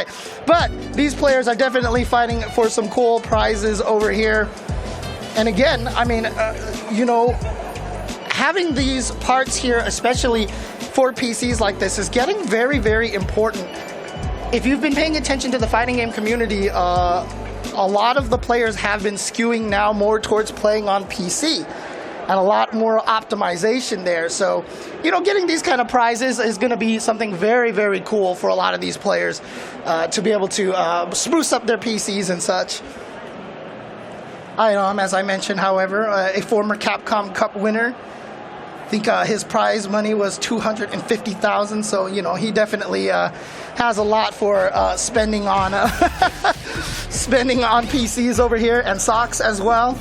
right. But these players are definitely fighting for some cool prizes over here. And again, I mean, you know, having these parts here, especially for PCs like this, is getting very, very important. If you've been paying attention to the fighting game community, a lot of the players have been skewing now more towards playing on PC. And a lot more optimization there. So, you know, getting these kind of prizes is going to be something very, very cool for a lot of these players to be able to spruce up their PCs and such. iDom, as I mentioned, however, a former Capcom Cup winner. I think his prize money was $250,000. So, you know, he definitely has a lot for spending on spending on PCs over here, and socks as well.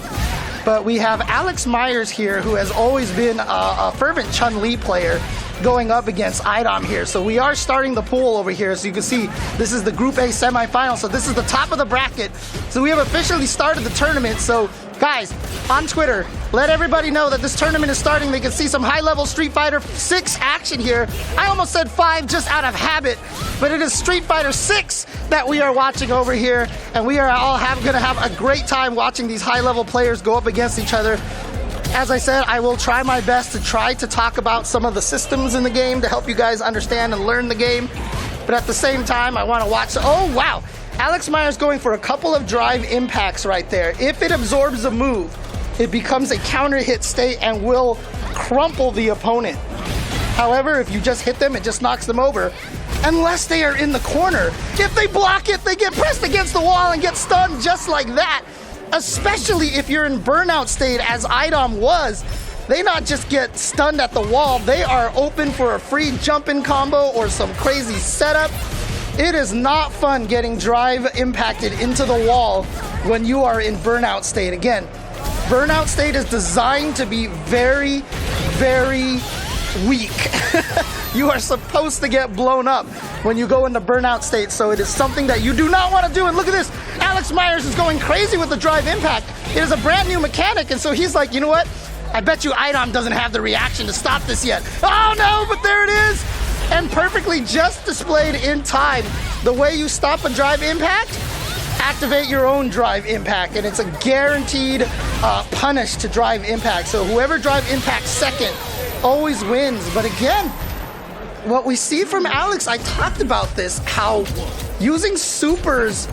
But we have Alex Myers here, who has always been a fervent Chun-Li player, going up against iDom here. So we are starting the pool over here. So you can see this is the Group A semifinal. So this is the top of the bracket. So we have officially started the tournament. So guys, on Twitter, let everybody know that this tournament is starting. They can see some high-level Street Fighter 6 action here. I almost said 5 just out of habit, but it is Street Fighter 6 that we are watching over here, and we are all going to have a great time watching these high-level players go up against each other. As I said, I will try my best to talk about some of the systems in the game to help you guys understand and learn the game, but at the same time, I want to watch. Oh, wow. Alex Myers going for a couple of drive impacts right there. If it absorbs a move, it becomes a counter hit state and will crumple the opponent. However, if you just hit them, it just knocks them over, unless they are in the corner. If they block it, they get pressed against the wall and get stunned just like that. Especially if you're in burnout state, as iDom was. They not just get stunned at the wall, they are open for a free jump-in combo or some crazy setup. It is not fun getting drive impacted into the wall when you are in burnout state. Again, burnout state is designed to be very, very weak. You are supposed to get blown up when you go into burnout state, so it is something that you do not want to do. And look at this, Alex Myers is going crazy with the drive impact. It is a brand new mechanic, and so he's like, you know what? I bet you iDom doesn't have the reaction to stop this yet. Oh no, but there it is! And perfectly just displayed in time. The way you stop a drive impact, activate your own drive impact, and it's a guaranteed punish to drive impact. So whoever drive impact second always wins. But again, what we see from Alex, I talked about this, how using supers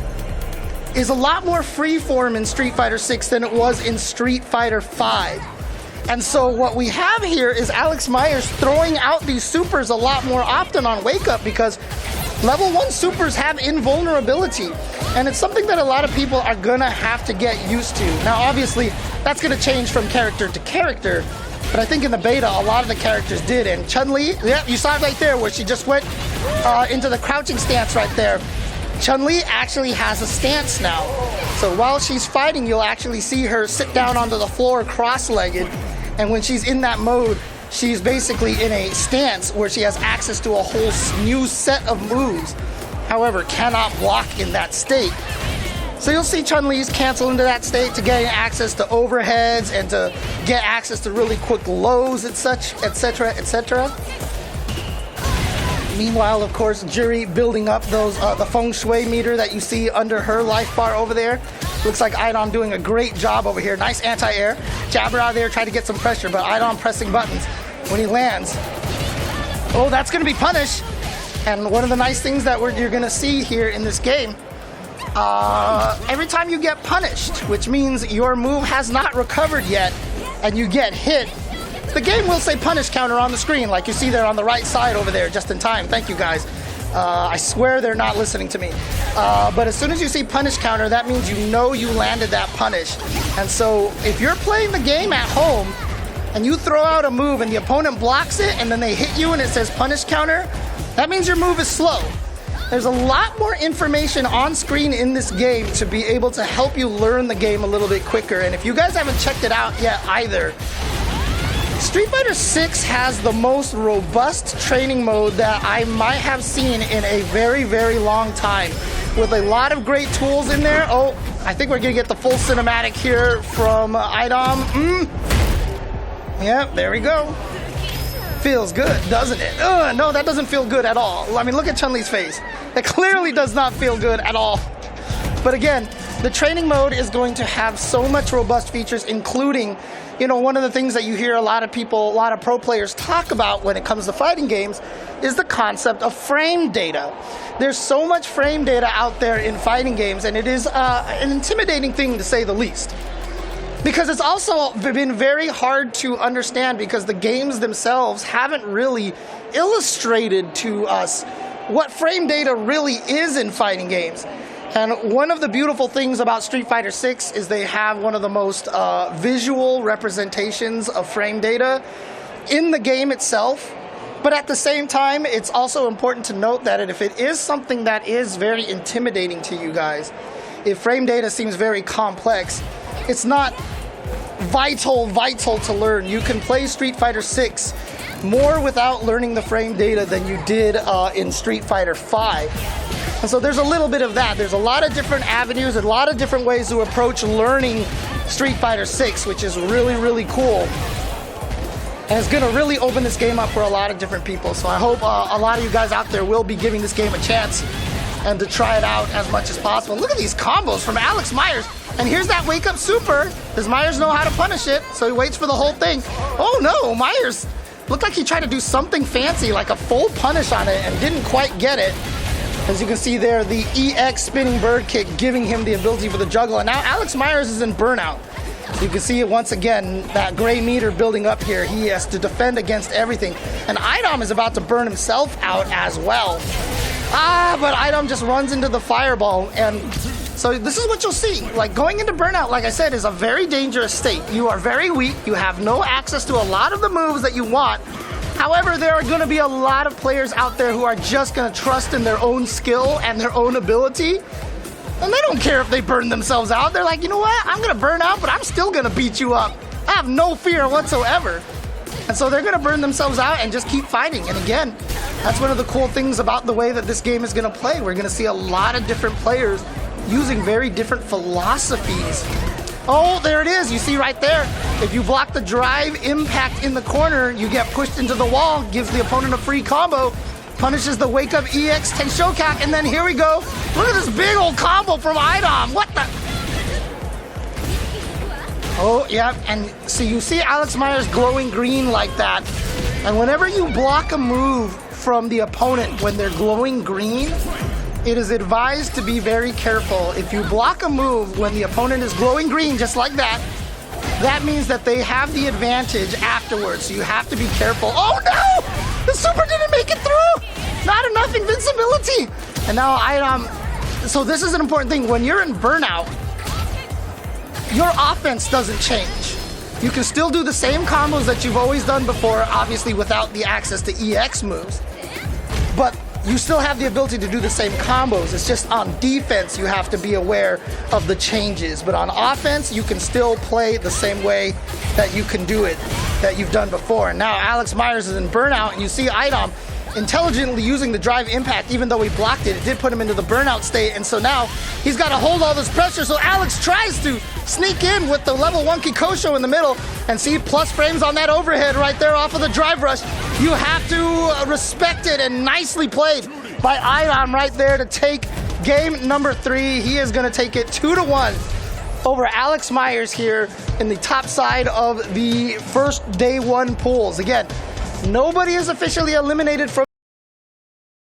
is a lot more freeform in Street Fighter 6 than it was in Street Fighter 5. And so what we have here is Alex Myers throwing out these supers a lot more often on Wake Up, because level 1 supers have invulnerability. And it's something that a lot of people are gonna have to get used to. Now obviously, that's gonna change from character to character, but I think in the beta, a lot of the characters did. And Chun-Li, yeah, you saw it right there where she just went into the crouching stance right there. Chun-Li actually has a stance now. So while she's fighting, you'll actually see her sit down onto the floor cross-legged. And when she's in that mode, she's basically in a stance where she has access to a whole new set of moves. However, cannot block in that state. So you'll see Chun-Li's cancel into that state to get access to overheads and to get access to really quick lows and such, etc., etc. Meanwhile, of course, Juri building up those the feng shui meter that you see under her life bar over there. Looks like iDom doing a great job over here. Nice anti-air. Jabber out there, trying to get some pressure, but iDom pressing buttons when he lands. Oh, that's going to be punished. And one of the nice things that you're going to see here in this game, every time you get punished, which means your move has not recovered yet, and you get hit, the game will say punish counter on the screen, like you see there on the right side over there, just in time. Thank you, guys. I swear they're not listening to me. But as soon as you see punish counter, that means you know you landed that punish. And so if you're playing the game at home and you throw out a move and the opponent blocks it and then they hit you and it says punish counter, that means your move is slow. There's a lot more information on screen in this game to be able to help you learn the game a little bit quicker. And if you guys haven't checked it out yet either, Street Fighter 6 has the most robust training mode that I might have seen in a very, very long time, with a lot of great tools in there. Oh, I think we're gonna get the full cinematic here from iDom. Yep, there we go. Feels good, doesn't it? No, that doesn't feel good at all. I mean, look at Chun-Li's face. It clearly does not feel good at all. But again, the training mode is going to have so much robust features, including, you know, one of the things that you hear a lot of people, a lot of pro players talk about when it comes to fighting games is the concept of frame data. There's so much frame data out there in fighting games, and it is an intimidating thing to say the least. Because it's also been very hard to understand because the games themselves haven't really illustrated to us what frame data really is in fighting games. And one of the beautiful things about Street Fighter 6 is they have one of the most visual representations of frame data in the game itself. But at the same time, it's also important to note that if it is something that is very intimidating to you guys, if frame data seems very complex, it's not vital to learn. You can play Street Fighter 6 more without learning the frame data than you did in Street Fighter 5. And so there's a little bit of that. There's a lot of different avenues, a lot of different ways to approach learning Street Fighter 6, which is really, really cool. And it's gonna really open this game up for a lot of different people. So I hope a lot of you guys out there will be giving this game a chance and to try it out as much as possible. Look at these combos from Alex Myers. And here's that wake up super. Does Myers know how to punish it? So he waits for the whole thing. Oh no, Myers looked like he tried to do something fancy, like a full punish on it, and didn't quite get it. As you can see there, the EX spinning bird kick giving him the ability for the juggle. And now Alex Myers is in burnout. So you can see it once again, that gray meter building up here. He has to defend against everything. And iDom is about to burn himself out as well. But iDom just runs into the fireball. And so this is what you'll see. Like, going into burnout, like I said, is a very dangerous state. You are very weak. You have no access to a lot of the moves that you want. However, there are going to be a lot of players out there who are just going to trust in their own skill and their own ability. And they don't care if they burn themselves out. They're like, you know what? I'm going to burn out, but I'm still going to beat you up. I have no fear whatsoever. And so they're going to burn themselves out and just keep fighting. And again, that's one of the cool things about the way that this game is going to play. We're going to see a lot of different players using very different philosophies. Oh, there it is. You see right there. If you block the drive impact in the corner, you get pushed into the wall, gives the opponent a free combo, punishes the wake up EX Tenshokak, and then here we go. Look at this big old combo from iDom. What the? Oh, yeah, and so you see Alex Myers glowing green like that. And whenever you block a move from the opponent when they're glowing green, it is advised to be very careful. If you block a move when the opponent is glowing green just like that, that means that they have the advantage afterwards. So you have to be careful. Oh no! The super didn't make it through! Not enough invincibility! And now iDom, so this is an important thing. When you're in burnout, your offense doesn't change. You can still do the same combos that you've always done before, obviously without the access to EX moves. But you still have the ability to do the same combos. It's just on defense you have to be aware of the changes. But on offense, you can still play the same way that you can do it, that you've done before. And now Alex Myers is in burnout, and you see iDom intelligently using the drive impact. Even though he blocked it, it did put him into the burnout state. And so now he's got to hold all this pressure. So Alex tries to sneak in with the level 1 Kikosho in the middle, and see plus frames on that overhead right there off of the drive rush. You have to respect it, and nicely played by iDom right there to take game number 3. He is going to take it 2-1 over Alex Myers here in the top side of the first day 1 pools. Again, nobody is officially eliminated from